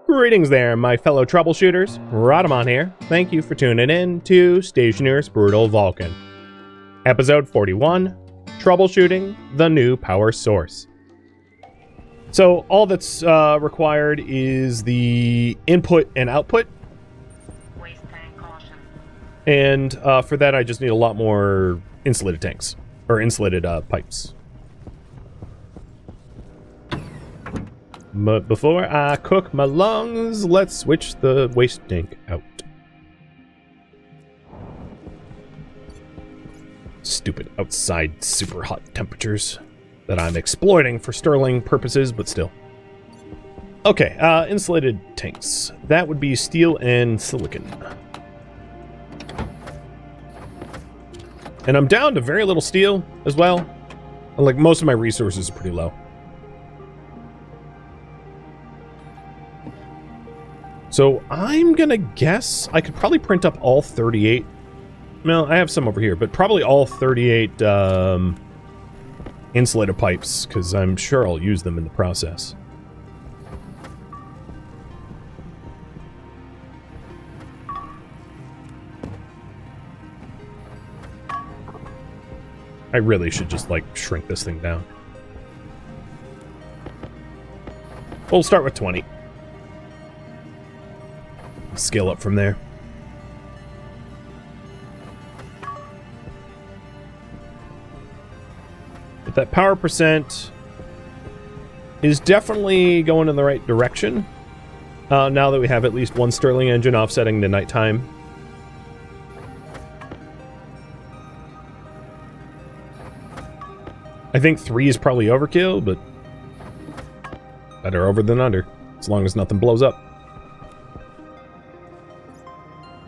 Greetings there, my fellow troubleshooters. Rodamon here. Thank you for tuning in to Stationeers Brutal Vulcan. Episode 41, Troubleshooting the New Power Source. So all that's required is the input and output. Waste tank caution. And for that I just need a lot more insulated tanks. Or insulated pipes. But before I cook my lungs, let's switch the waste tank out. Stupid outside super hot temperatures that I'm exploiting for Stirling purposes, but still. Okay, insulated tanks. That would be steel and silicon. And I'm down to very little steel as well. Like, most of my resources are pretty low. So I'm gonna guess I could probably print up all 38. Well, I have some over here, but probably all 38 insulated pipes, because I'm sure I'll use them in the process. I really should just, like, shrink this thing down. We'll start with 20. Scale up from there. But that power percent is definitely going in the right direction. Now that we have at least one Stirling engine offsetting the nighttime. I think 3 is probably overkill, but better over than under, as long as nothing blows up.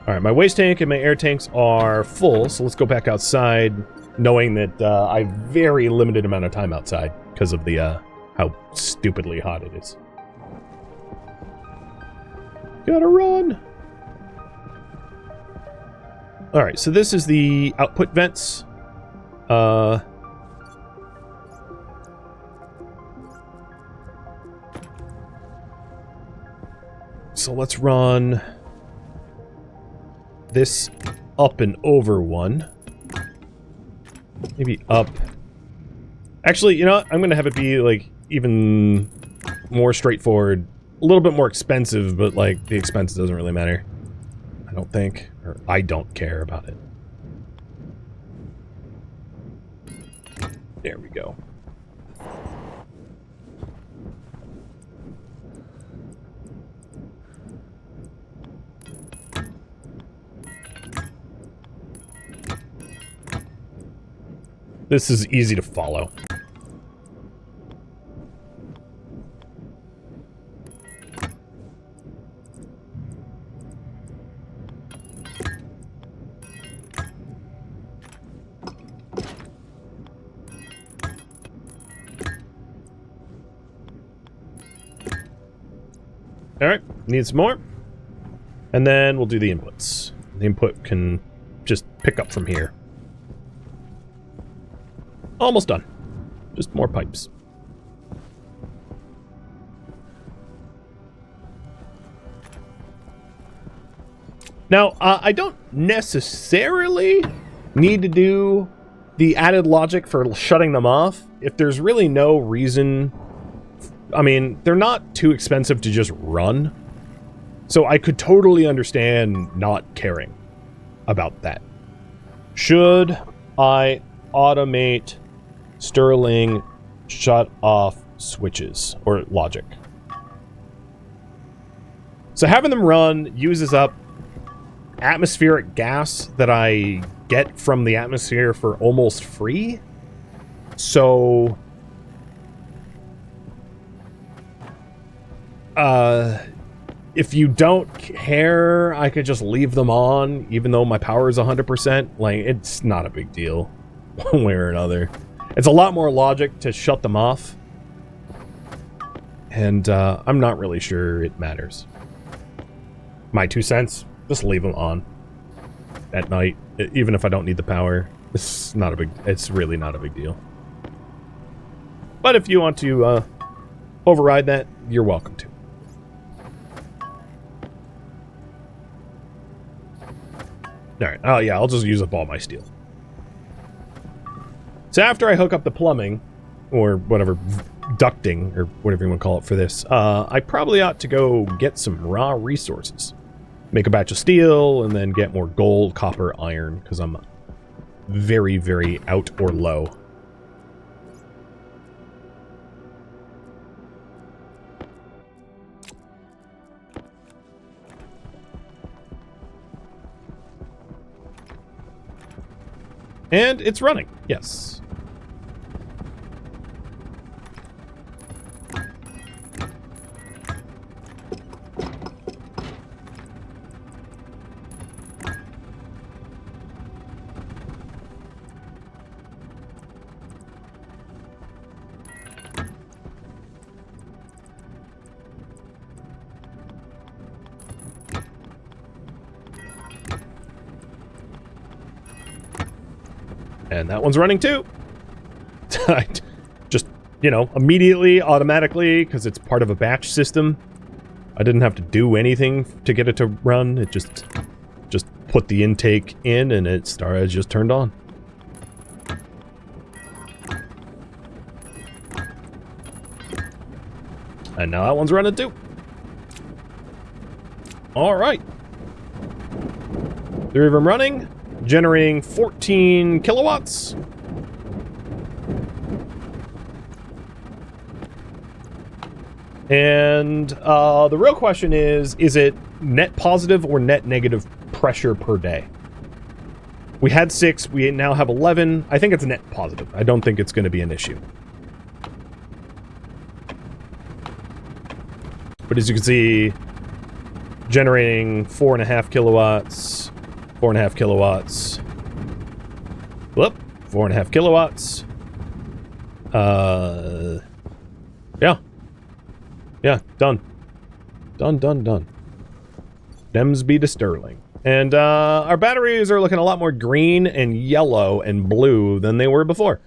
Alright, my waste tank and my air tanks are full, so let's go back outside, knowing that I have very limited amount of time outside because of the how stupidly hot it is. Gotta run! Alright, so this is the output vents. So let's run this up and over one. Maybe up. Actually, you know what? I'm gonna have it be, like, even more straightforward. A little bit more expensive, but, like, the expense doesn't really matter. I don't think. Or I don't care about it. There we go. This is easy to follow. Alright, need some more. And then we'll do the inputs. The input can just pick up from here. Almost done. Just more pipes. Now, I don't necessarily need to do the added logic for shutting them off if there's really no reason. I mean, they're not too expensive to just run. So I could totally understand not caring about that. Should I automate Stirling shut off switches or logic? So having them run uses up atmospheric gas that I get from the atmosphere for almost free. So if you don't care, I could just leave them on even though my power is 100%. Like, it's not a big deal one way or another. It's a lot more logic to shut them off. And I'm not really sure it matters. My 2 cents, just leave them on at night, even if I don't need the power. It's really not a big deal. But if you want to override that, you're welcome to. Alright, oh yeah, I'll just use up all my steel. So after I hook up the plumbing, or whatever, ducting, or whatever you want to call it for this, I probably ought to go get some raw resources. Make a batch of steel, and then get more gold, copper, iron, because I'm very, very out or low. And it's running, yes. And that one's running too. Just, you know, immediately, automatically, because it's part of a batch system. I didn't have to do anything to get it to run. It just put the intake in and it started, just turned on. And now that one's running too. All right. 3 of them running. Generating 14 kilowatts. And the real question is it net positive or net negative pressure per day? We had 6, we now have 11. I think it's net positive. I don't think it's going to be an issue. But as you can see, generating 4.5 kilowatts. 4.5 kilowatts. Whoop. 4.5 kilowatts. Yeah. Yeah, done. Done. Dems be to Stirling. And, our batteries are looking a lot more green and yellow and blue than they were before.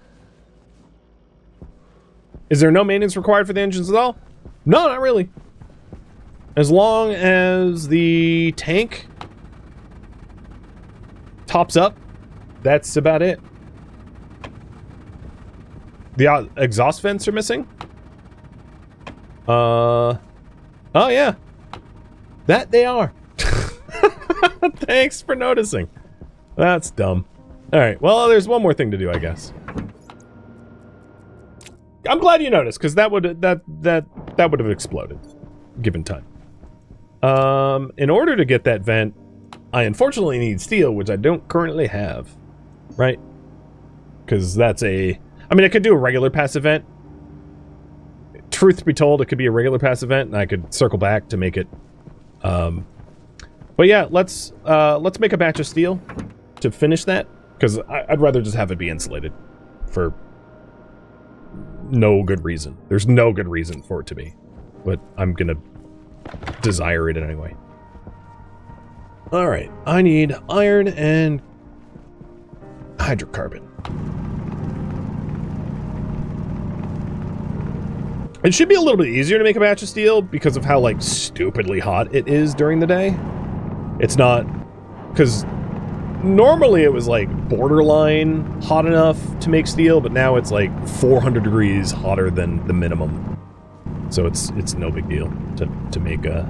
Is there no maintenance required for the engines at all? No, not really. As long as the tank tops up, that's about it. The exhaust vents are missing. Oh yeah, that they are. Thanks for noticing. That's dumb. All right, well, there's one more thing to do, I guess. I'm glad you noticed, because that would have exploded, given time. In order to get that vent, I unfortunately need steel, which I don't currently have, right? Because that's I mean, I could do a regular pass event. Truth be told, it could be a regular pass event, and I could circle back to make it. But yeah, let's make a batch of steel to finish that, because I'd rather just have it be insulated for no good reason. There's no good reason for it to be, but I'm gonna desire it anyway. Alright, I need iron and hydrocarbon. It should be a little bit easier to make a batch of steel because of how, like, stupidly hot it is during the day. It's not... because normally it was, like, borderline hot enough to make steel, but now it's, like, 400 degrees hotter than the minimum. So it's no big deal to make a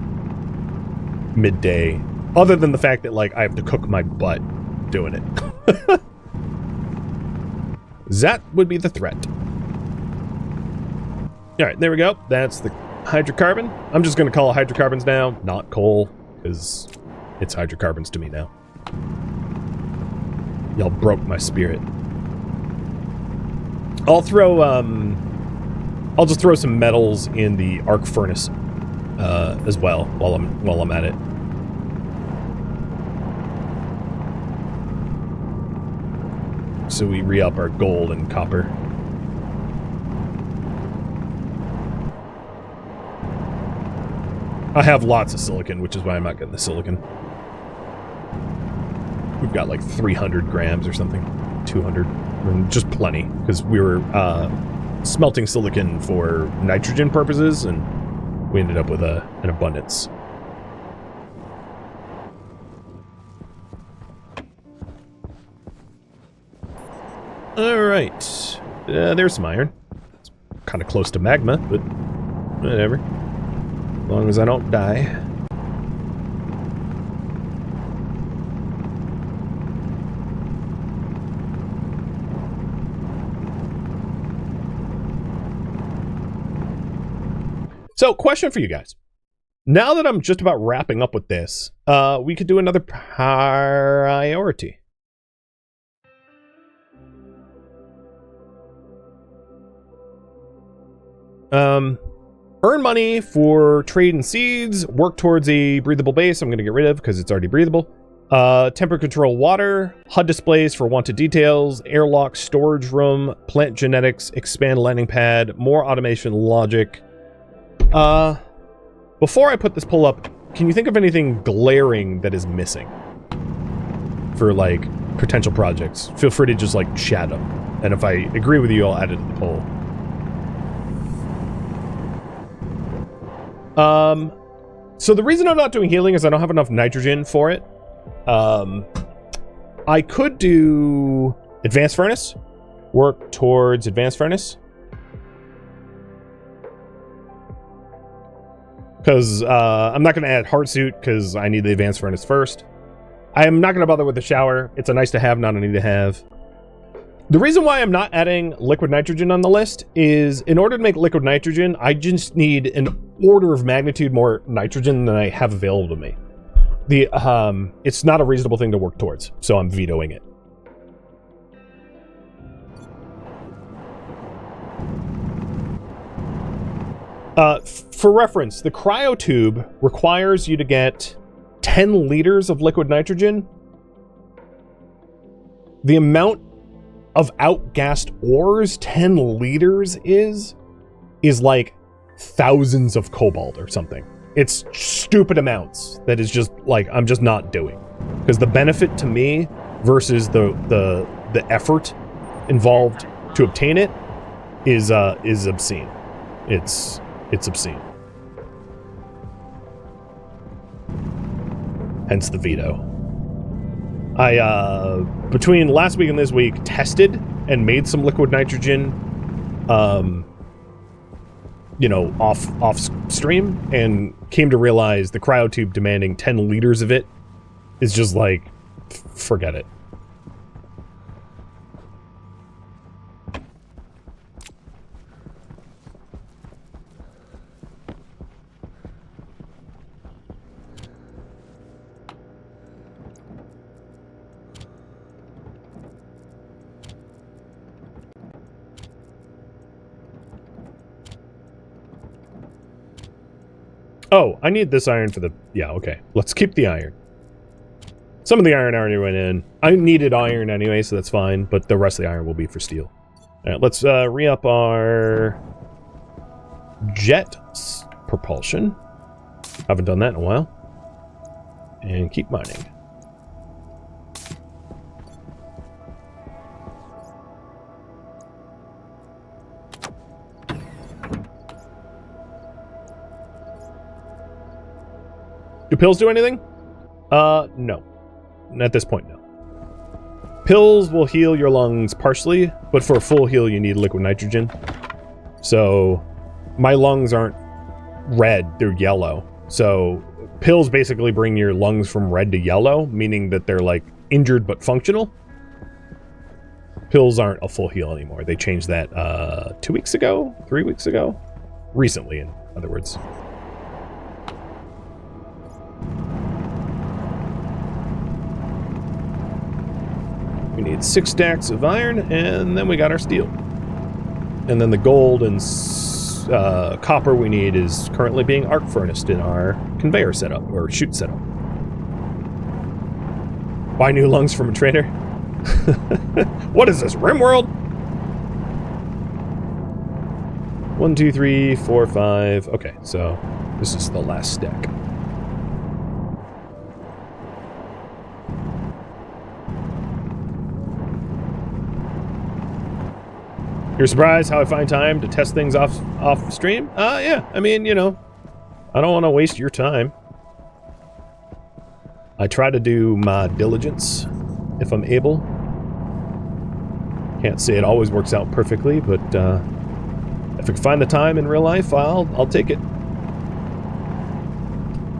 midday. Other than the fact that, like, I have to cook my butt doing it. That would be the threat. Alright, there we go. That's the hydrocarbon. I'm just going to call it hydrocarbons now, not coal, because it's hydrocarbons to me now. Y'all broke my spirit. I'll just throw some metals in the arc furnace as well while I'm at it. So we re-up our gold and copper. I have lots of silicon, which is why I'm not getting the silicon. We've got like 300 grams or something. 200. I mean, just plenty, because we were smelting silicon for nitrogen purposes, and we ended up with an abundance. Alright. There's some iron. It's kind of close to magma, but whatever. As long as I don't die. So, question for you guys. Now that I'm just about wrapping up with this, we could do another priority. Earn money for trade and seeds, work towards a breathable base I'm going to get rid of because it's already breathable. Temper control water, HUD displays for wanted details, airlock storage room, plant genetics, expand landing pad, more automation logic. Before I put this poll up, can you think of anything glaring that is missing for, like, potential projects? Feel free to just, like, chat them. And if I agree with you, I'll add it to the poll. So the reason I'm not doing healing is I don't have enough nitrogen for it. I could do advanced furnace, work towards advanced furnace. Because I'm not going to add heart suit because I need the advanced furnace first. I am not going to bother with the shower. It's a nice to have, not a need to have. The reason why I'm not adding liquid nitrogen on the list is in order to make liquid nitrogen, I just need an order of magnitude more nitrogen than I have available to me. It's not a reasonable thing to work towards, so I'm vetoing it. For reference, the cryotube requires you to get 10 liters of liquid nitrogen. The amount of outgassed ores 10 liters is like thousands of cobalt or something. It's stupid amounts that is just like I'm just not doing, because the benefit to me versus the effort involved to obtain it is obscene. It's obscene. Hence the veto. I between last week and this week tested and made some liquid nitrogen you know, off stream, and came to realize the cryotube demanding 10 liters of it is just like, forget it. Oh, I need this iron for the... Yeah, okay. Let's keep the iron. Some of the iron already went in. I needed iron anyway, so that's fine, but the rest of the iron will be for steel. All right, let's re-up our jet propulsion. Haven't done that in a while. And keep mining. Do pills do anything? No. At this point, no. Pills will heal your lungs partially, but for a full heal, you need liquid nitrogen. So, my lungs aren't red, they're yellow. So, pills basically bring your lungs from red to yellow, meaning that they're, like, injured but functional. Pills aren't a full heal anymore. They changed that, 2 weeks ago? 3 weeks ago? Recently, in other words. We need 6 stacks of iron, and then we got our steel. And then the gold and copper we need is currently being arc furnaced in our conveyor setup, or chute setup. Buy new lungs from a trader? What is this, RimWorld? 1, 2, 3, 4, 5. Okay, so this is the last stack. You're surprised how I find time to test things off stream? Yeah. I mean, you know, I don't want to waste your time. I try to do my diligence if I'm able. Can't say it always works out perfectly, but if I can find the time in real life, I'll take it.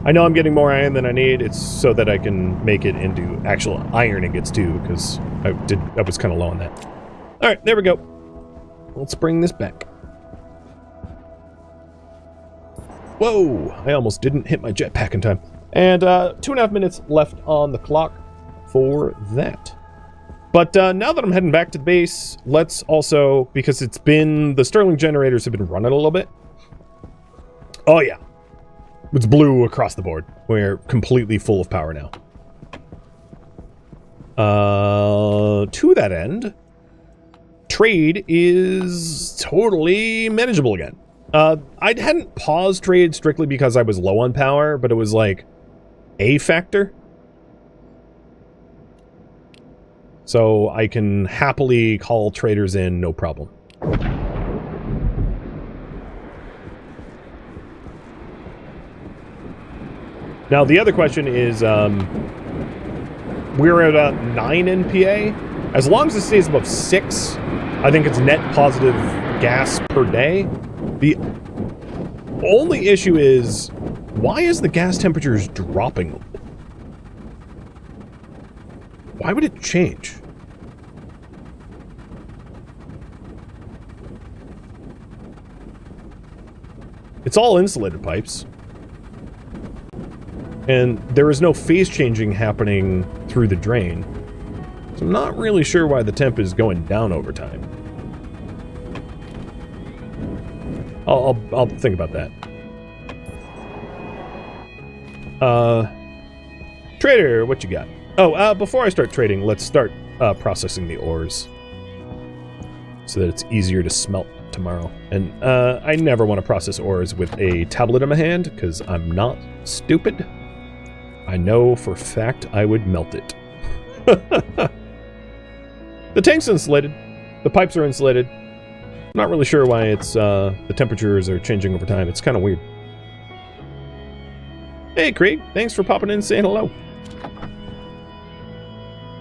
I know I'm getting more iron than I need. It's so that I can make it into actual iron ingots too, because I was kind of low on that. All right, there we go. Let's bring this back. Whoa! I almost didn't hit my jetpack in time. And 2.5 minutes left on the clock for that. But now that I'm heading back to the base, let's also, because the Stirling generators have been running a little bit. Oh yeah. It's blue across the board. We're completely full of power now. To that end, trade is totally manageable again. I hadn't paused trade strictly because I was low on power, but it was like a factor. So I can happily call traders in, no problem. Now, the other question is, we're at about 9 NPA. As long as it stays above 6, I think it's net positive gas per day. The only issue is, why is the gas temperatures dropping? Why would it change? It's all insulated pipes. And there is no phase changing happening through the drain. So I'm not really sure why the temp is going down over time. I'll think about that. Trader, what you got? Oh, before I start trading, let's start processing the ores. So that it's easier to smelt tomorrow. And I never want to process ores with a tablet in my hand, because I'm not stupid. I know for a fact I would melt it. The tank's insulated. The pipes are insulated. I'm not really sure why it's the temperatures are changing over time. It's kind of weird. Hey, Craig. Thanks for popping in and saying hello.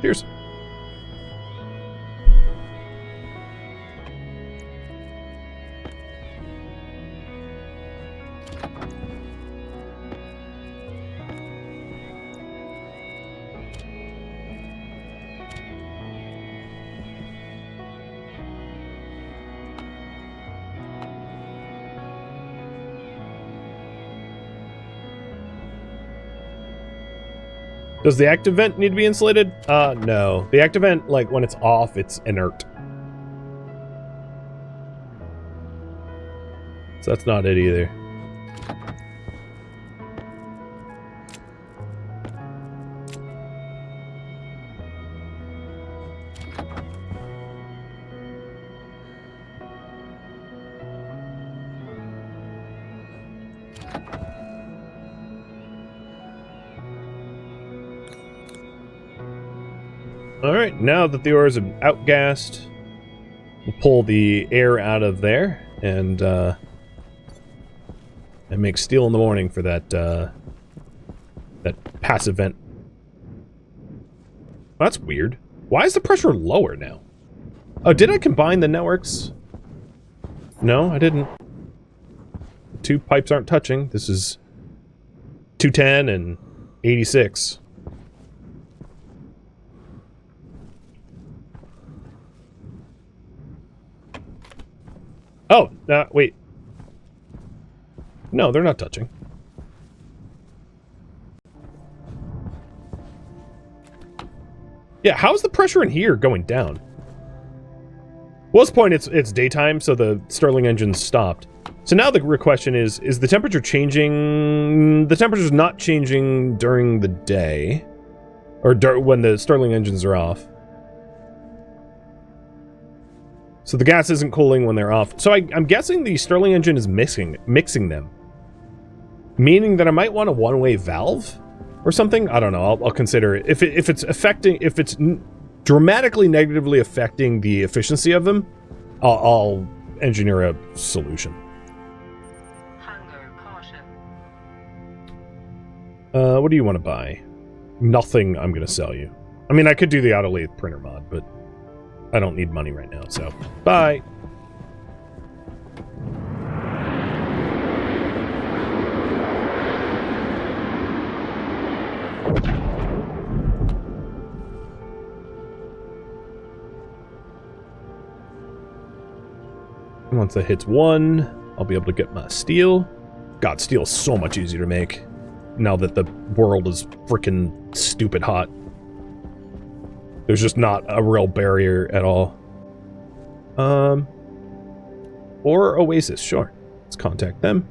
Cheers. Does the active vent need to be insulated? No. The active vent, like, when it's off, it's inert. So that's not it either. Alright, now that the ores are outgassed, we'll pull the air out of there and make steel in the morning for that that passive vent. Well, that's weird. Why is the pressure lower now? Oh, did I combine the networks? No, I didn't. Two pipes aren't touching. This is 210 and 86. Oh, wait. No, they're not touching. Yeah, how's the pressure in here going down? Well, at this point, it's daytime, so the Stirling engine stopped. So now the question is the temperature changing? The temperature's not changing during the day. Or when the Stirling engines are off. So the gas isn't cooling when they're off. So I'm guessing the Stirling engine is mixing them. Meaning that I might want a one-way valve or something? I don't know. I'll consider it. If it's dramatically negatively affecting the efficiency of them, I'll engineer a solution. Hunger caution. What do you want to buy? Nothing I'm going to sell you. I mean, I could do the auto lathe printer mod, but I don't need money right now, so bye. Once that hits 1, I'll be able to get my steel. God, steel is so much easier to make now that the world is freaking stupid hot. There's just not a real barrier at all. Or Oasis, sure. Let's contact them.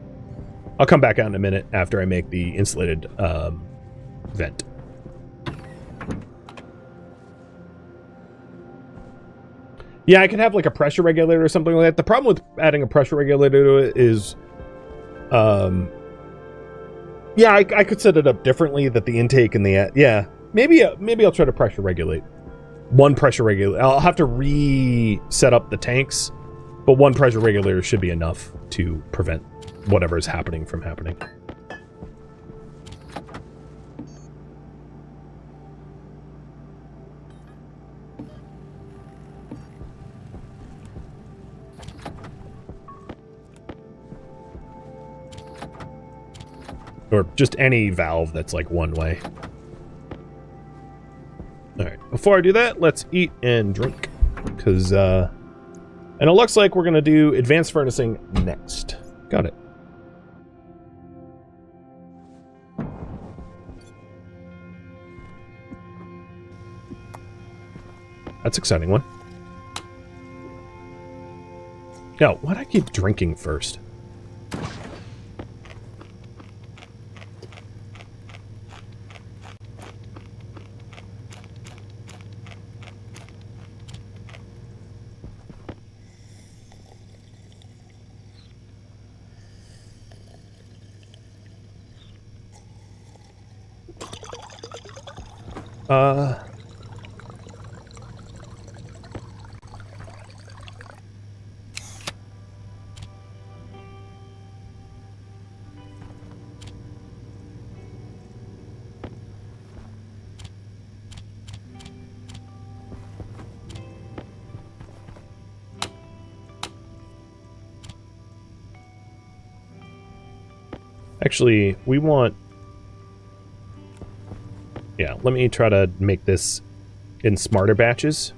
I'll come back out in a minute after I make the insulated vent. Yeah, I could have like a pressure regulator or something like that. The problem with adding a pressure regulator to it is, yeah, I could set it up differently that the intake and the, yeah, maybe I'll try to pressure regulate. One pressure regulator. I'll have to reset up the tanks, but one pressure regulator should be enough to prevent whatever is happening from happening. Or just any valve that's like one way. Alright, before I do that, let's eat and drink. Because, and it looks like we're going to do advanced furnacing next. Got it. That's an exciting one. Now, why'd I keep drinking first? Actually, we want... Yeah, let me try to make this in smarter batches.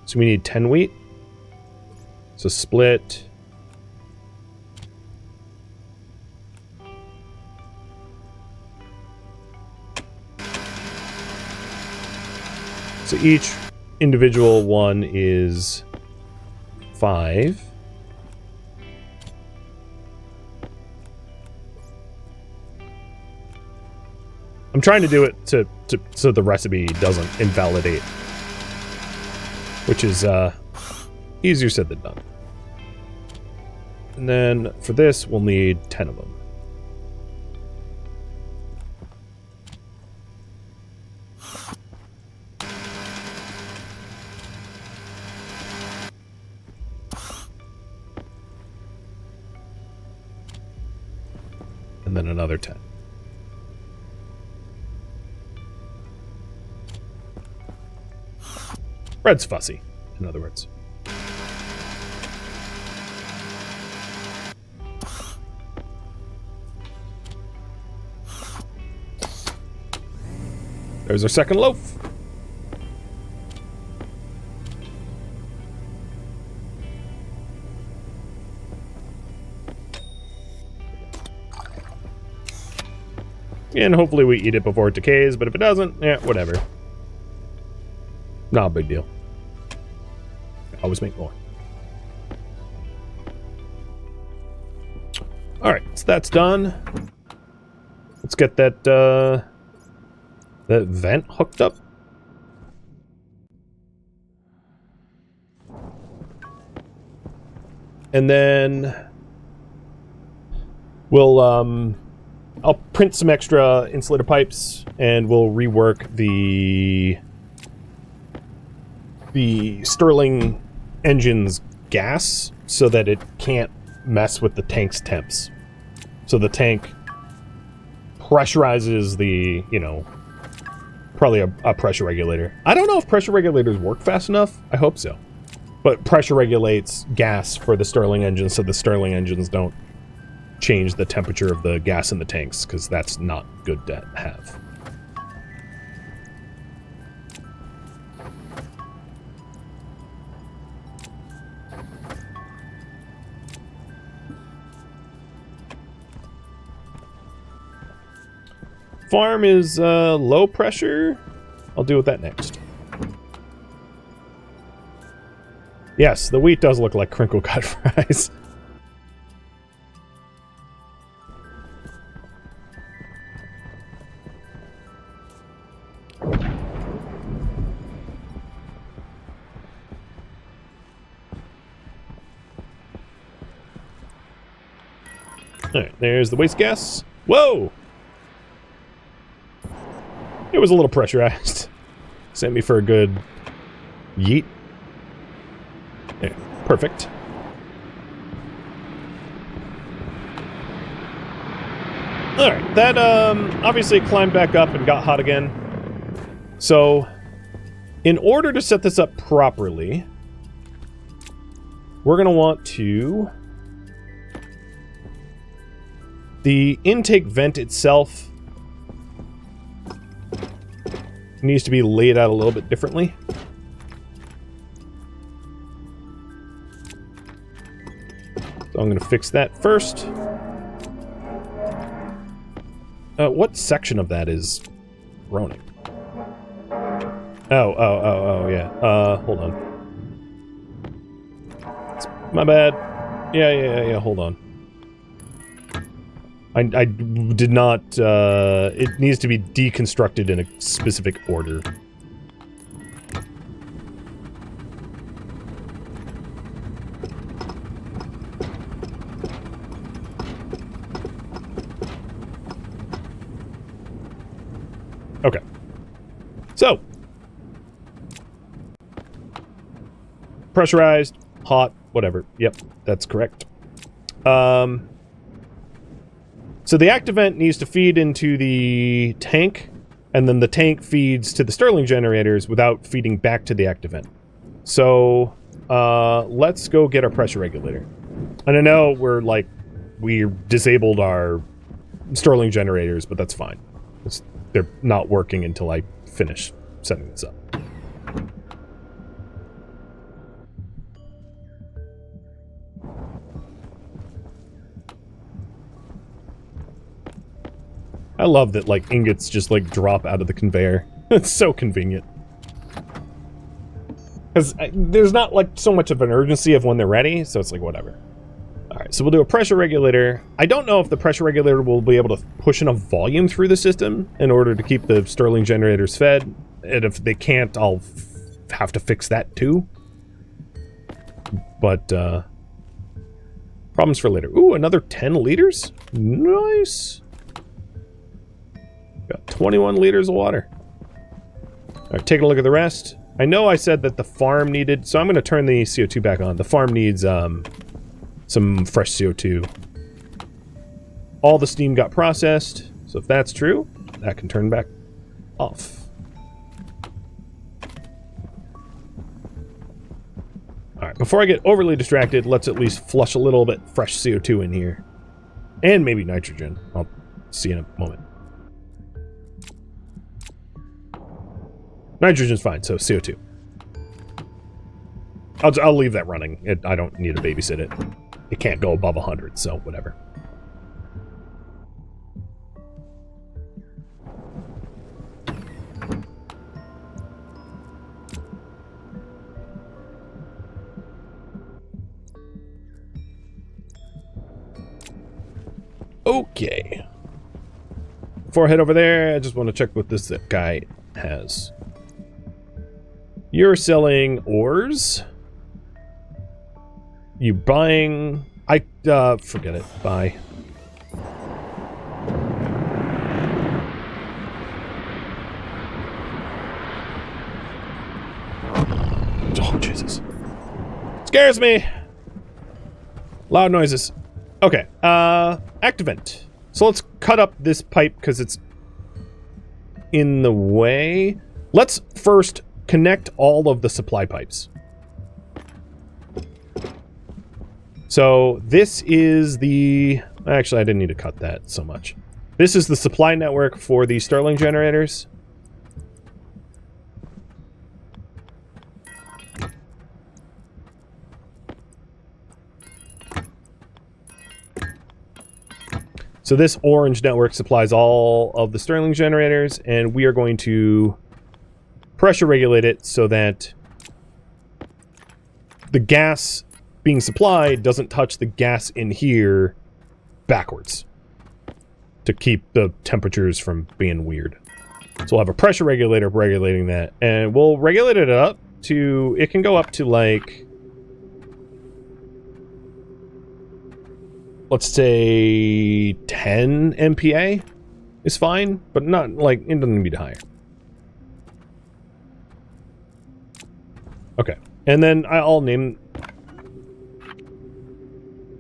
So we need 10 wheat. So split. So each individual one is 5. I'm trying to do it so the recipe doesn't invalidate, which is easier said than done. And then for this, we'll need 10 of them. And then another 10. Bread's fussy, in other words. There's our second loaf. And hopefully we eat it before it decays, but if it doesn't, yeah, whatever. Not a big deal. Always make more. Alright, so that's done. Let's get that vent hooked up. And then we'll I'll print some extra insulator pipes and we'll rework the Stirling engine's gas so that it can't mess with the tank's temps. So the tank pressurizes the, you know, probably a pressure regulator. I don't know if pressure regulators work fast enough. I hope so. but pressure regulates gas for the Stirling engines, so the Stirling engines don't change the temperature of the gas in the tanks, because that's not good to have. Farm is low pressure. I'll deal with that next. Yes, the wheat does look like crinkle cut fries. Alright, there's the waste gas. Whoa! It was a little pressurized. Sent me for a good yeet. There, perfect. Alright, that obviously climbed back up and got hot again. So, in order to set this up properly, we're going to want to... The intake vent itself needs to be laid out a little bit differently. So I'm going to fix that first. What section of that is groaning? Oh, yeah. Hold on. It's my bad. Yeah, hold on. I did not, it needs to be deconstructed in a specific order. Okay. So. Pressurized, hot, whatever. Yep, that's correct. So the active vent needs to feed into the tank, and then the tank feeds to the Stirling generators without feeding back to the active vent. So, let's go get our pressure regulator. And I know we disabled our Stirling generators, but that's fine. They're not working until I finish setting this up. I love that, ingots just, drop out of the conveyor. It's so convenient. Because there's not, so much of an urgency of when they're ready, so it's whatever. Alright, so we'll do a pressure regulator. I don't know if the pressure regulator will be able to push enough volume through the system in order to keep the Stirling generators fed. And if they can't, I'll have to fix that too. But, problems for later. Ooh, another 10 liters? Nice! Got 21 liters of water. Alright, taking a look at the rest. I know I said that the farm needed... So I'm going to turn the CO2 back on. The farm needs some fresh CO2. All the steam got processed. So if that's true, that can turn back off. Alright, before I get overly distracted, let's at least flush a little bit fresh CO2 in here. And maybe nitrogen. I'll see in a moment. Nitrogen's fine, so CO2. I'll leave that running. I don't need to babysit it. It can't go above 100, so whatever. Okay. Before I head over there, I just want to check what this guy has. You're selling ores. You buying... forget it. Buy. Oh, Jesus. Scares me! Loud noises. Okay, Activent. So let's cut up this pipe because it's in the way. Let's first connect all of the supply pipes. So this is the... Actually, I didn't need to cut that so much. This is the supply network for the Stirling generators. So this orange network supplies all of the Stirling generators, and we are going to pressure regulate it so that the gas being supplied doesn't touch the gas in here backwards to keep the temperatures from being weird. So we'll have a pressure regulator regulating that, and we'll regulate it up to, it can go up to like, let's say 10 MPa is fine, but not like, it doesn't need higher. Okay, and then I'll name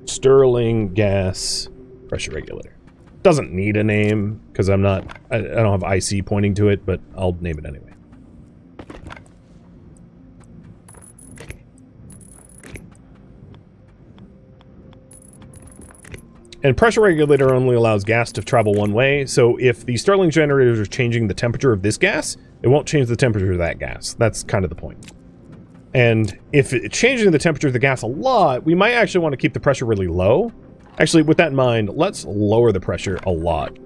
Stirling gas pressure regulator. Doesn't need a name because I don't have IC pointing to it, but I'll name it anyway. And pressure regulator only allows gas to travel one way, so if the Stirling generators are changing the temperature of this gas, it won't change the temperature of that gas. That's kind of the point. And if it's changing the temperature of the gas a lot, we might actually want to keep the pressure really low. Actually, with that in mind, let's lower the pressure a lot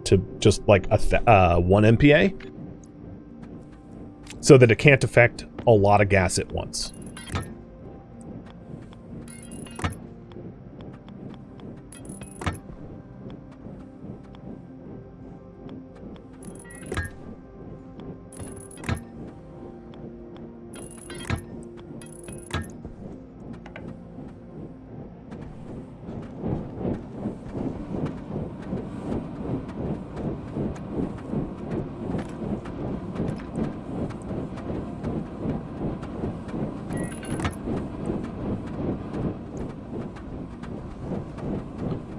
to just like 1 MPa so that it can't affect a lot of gas at once.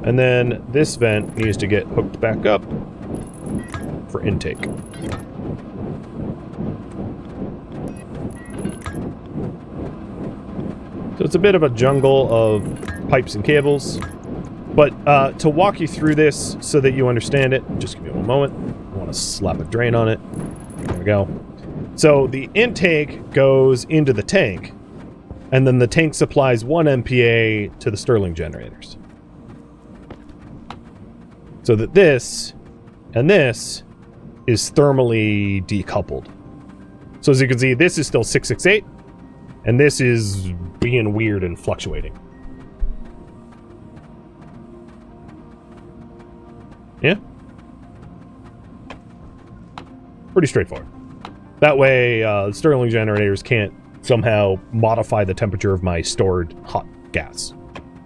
And then this vent needs to get hooked back up for intake. So it's a bit of a jungle of pipes and cables. But to walk you through this so that you understand it, just give me one moment. I want to slap a drain on it. There we go. So the intake goes into the tank, and then the tank supplies 1 MPa to the Stirling generators. So that this and this is thermally decoupled. So as you can see, this is still 668, and this is being weird and fluctuating. Yeah? Pretty straightforward. That way, Stirling generators can't somehow modify the temperature of my stored hot gas.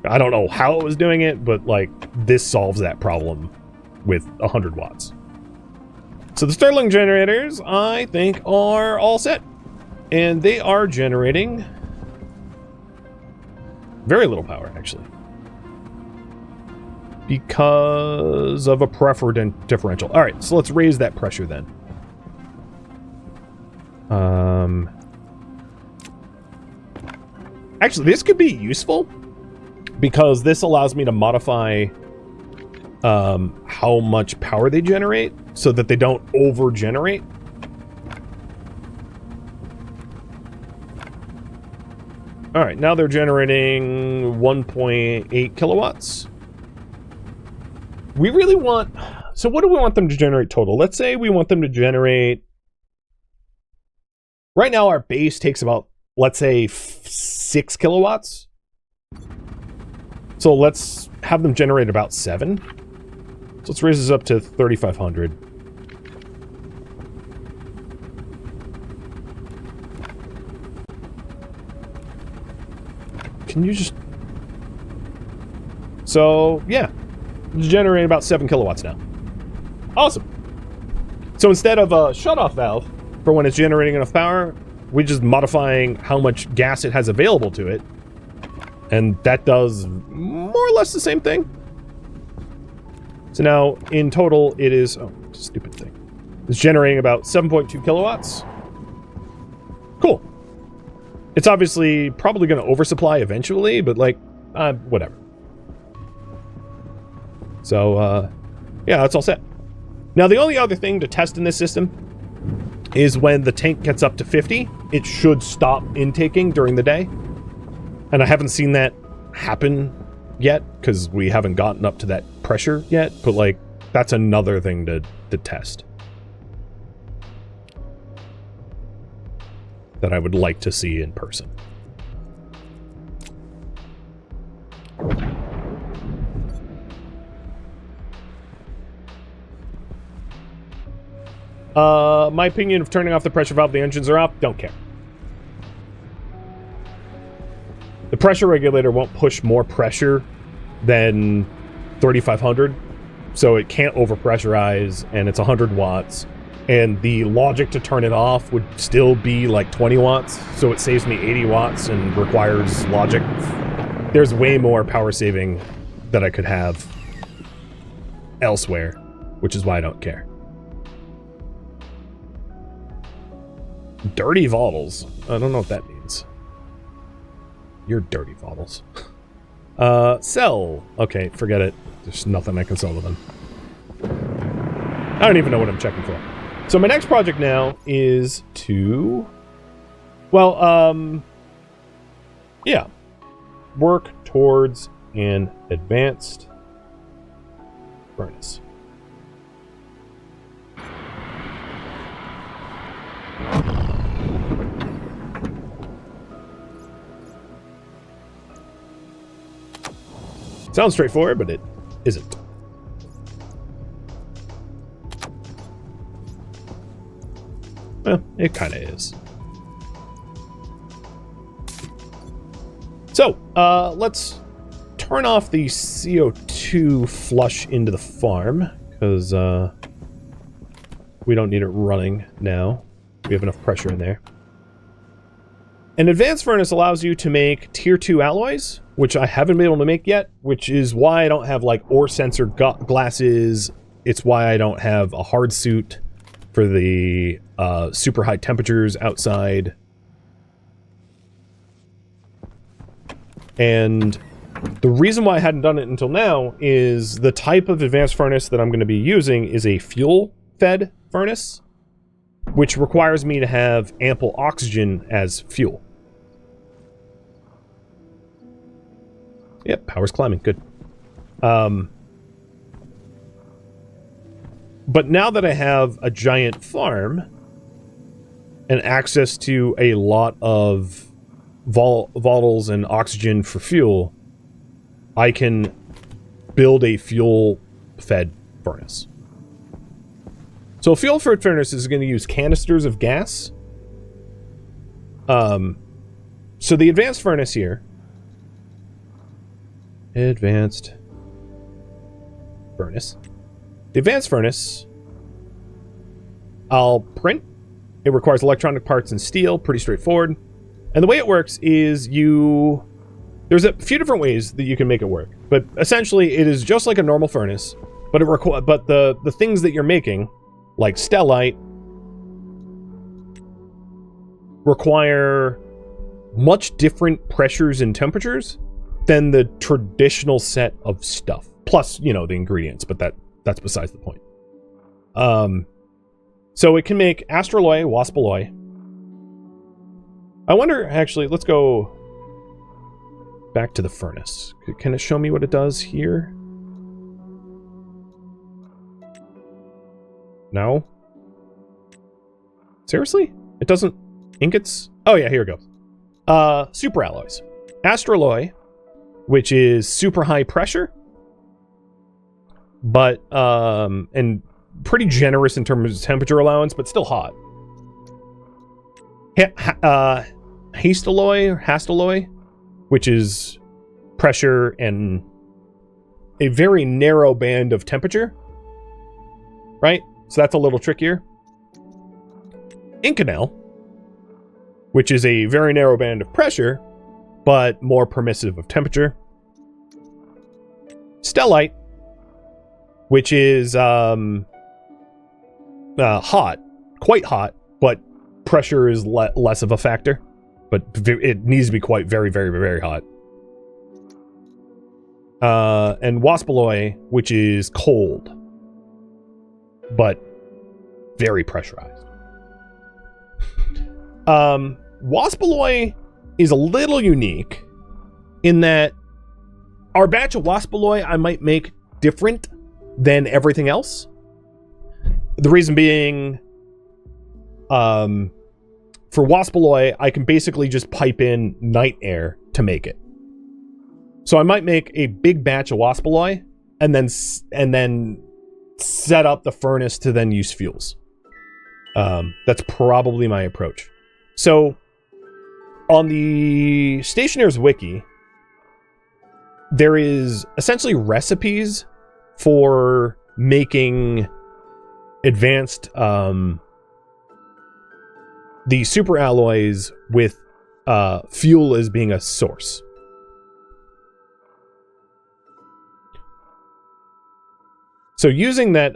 I don't know how it was doing it, but like this solves that problem with 100 watts. So the Stirling generators, I think, are all set. And they are generating very little power, actually. Because of a preferred differential. Alright, so let's raise that pressure then. Actually, this could be useful because this allows me to modify how much power they generate so that they don't over-generate. Alright, now they're generating 1.8 kilowatts. We really want... So what do we want them to generate total? Let's say we want them to generate... Right now our base takes about, let's say, 6 kilowatts. So let's have them generate about 7. So let's raise this up to 3,500. Can you just... So, yeah. It's generating about 7 kilowatts now. Awesome. So instead of a shutoff valve for when it's generating enough power, we're just modifying how much gas it has available to it. And that does more or less the same thing. So now, in total, it is... Oh, stupid thing. It's generating about 7.2 kilowatts. Cool. It's obviously probably going to oversupply eventually, but, like, whatever. So, yeah, that's all set. Now, the only other thing to test in this system is when the tank gets up to 50, it should stop intaking during the day. And I haven't seen that happen yet, because we haven't gotten up to that pressure yet, but, like, that's another thing to test that I would like to see in person. My opinion of turning off the pressure valve, the engines are off, don't care. The pressure regulator won't push more pressure than 3,500, so it can't overpressurize, and it's 100 watts. And the logic to turn it off would still be like 20 watts, so it saves me 80 watts and requires logic. There's way more power saving that I could have elsewhere, which is why I don't care. Dirty Voddles. I don't know what that means. You're dirty Voddles. Sell. Okay, forget it. There's nothing I can sell to them. I don't even know what I'm checking for. So my next project now is to... Well, yeah. Work towards an advanced furnace. Sounds straightforward, but it isn't. Well, it kind of is. So, let's turn off the CO2 flush into the farm, because we don't need it running now. We have enough pressure in there. An advanced furnace allows you to make tier 2 alloys, which I haven't been able to make yet, which is why I don't have like ore sensor glasses. It's why I don't have a hard suit for the super high temperatures outside. And the reason why I hadn't done it until now is the type of advanced furnace that I'm going to be using is a fuel-fed furnace, which requires me to have ample oxygen as fuel. Yep, power's climbing. Good. But now that I have a giant farm and access to a lot of volatiles and oxygen for fuel, I can build a fuel-fed furnace. So a fuel-fed furnace is going to use canisters of gas. So the advanced furnace here... Advanced furnace. The advanced furnace, I'll print. It requires electronic parts and steel, pretty straightforward. And the way it works is there's a few different ways that you can make it work. But essentially, it is just like a normal furnace, but the things that you're making, like stellite, require much different pressures and temperatures than the traditional set of stuff. Plus, you know, the ingredients, but that's besides the point. So it can make astralloy, waspalloy. I wonder, actually, let's go back to the furnace. Can it show me what it does here? No? Seriously? It doesn't... Ingots? Oh yeah, here it goes. Super alloys. Astralloy, which is super high pressure, but and pretty generous in terms of temperature allowance, but still hot. Hastalloy, which is pressure and a very narrow band of temperature, right? So that's a little trickier. Inconel, which is a very narrow band of pressure, but more permissive of temperature. Stellite, which is hot, quite hot, but pressure is less of a factor. But it needs to be quite very, very, very hot. and waspaloy, which is cold, but very pressurized. Waspaloy is a little unique in that our batch of waspaloy I might make different than everything else. The reason being, for waspaloy, I can basically just pipe in night air to make it. So I might make a big batch of waspaloy and then set up the furnace to then use fuels. That's probably my approach. So on the Stationeers wiki, there is essentially recipes for making advanced the super alloys with fuel as being a source. So using that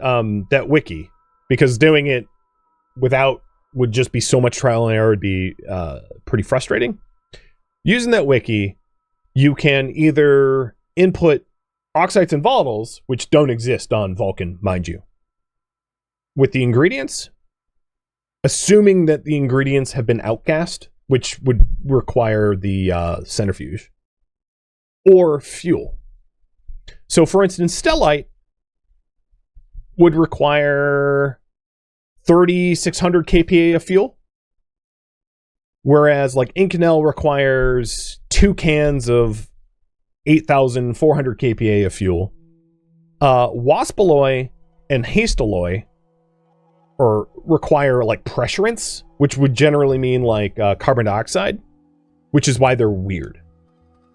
that wiki, because doing it without would just be so much trial and error, would be pretty frustrating. Using that wiki, you can either input oxides and volatiles, which don't exist on Vulcan, mind you, with the ingredients, assuming that the ingredients have been outgassed, which would require the centrifuge, or fuel. So for instance, stellite would require 3,600 kPa of fuel, whereas like Inconel requires 2 cans of 8,400 kPa of fuel. Waspaloy and hastaloy require like pressurants, which would generally mean like carbon dioxide, which is why they're weird.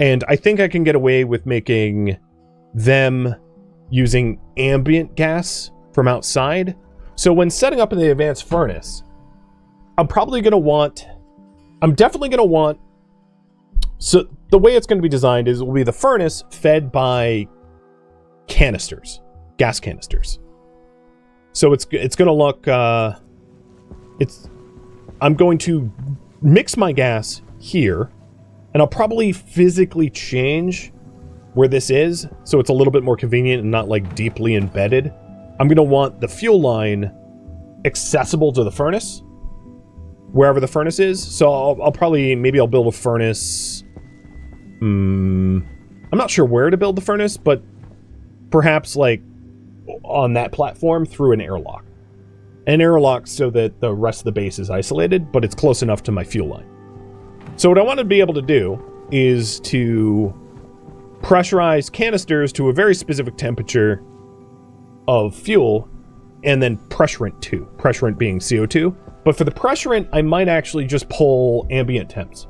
And I think I can get away with making them using ambient gas from outside. So when setting up in the advanced furnace, I'm definitely going to want, so the way it's going to be designed is it will be the furnace fed by canisters, gas canisters. So it's going to look, I'm going to mix my gas here, and I'll probably physically change where this is so it's a little bit more convenient and not like deeply embedded. I'm going to want the fuel line accessible to the furnace, wherever the furnace is. So I'll probably, maybe I'll build a furnace. I'm not sure where to build the furnace, but perhaps like on that platform through an airlock. An airlock so that the rest of the base is isolated, but it's close enough to my fuel line. So what I want to be able to do is to pressurize canisters to a very specific temperature of fuel, and then pressurant too. Pressurant being CO2. But for the pressurant, I might actually just pull ambient temps.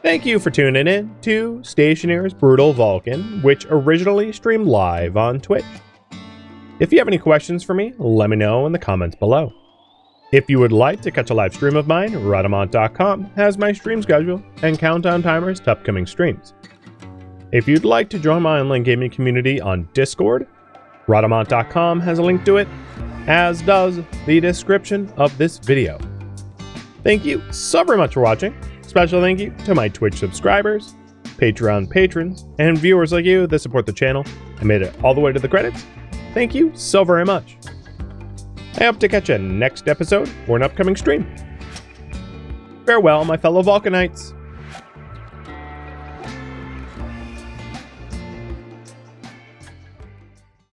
Thank you for tuning in to Stationeers Brutal Vulcan, which originally streamed live on Twitch. If you have any questions for me, let me know in the comments below. If you would like to catch a live stream of mine, Rhadamant.com has my stream schedule and countdown timers to upcoming streams. If you'd like to join my online gaming community on Discord, Rhadamant.com has a link to it, as does the description of this video. Thank you so very much for watching. Special thank you to my Twitch subscribers, Patreon patrons, and viewers like you that support the channel and made it all the way to the credits. Thank you so very much. I hope to catch you next episode or an upcoming stream. Farewell, my fellow Vulcanites.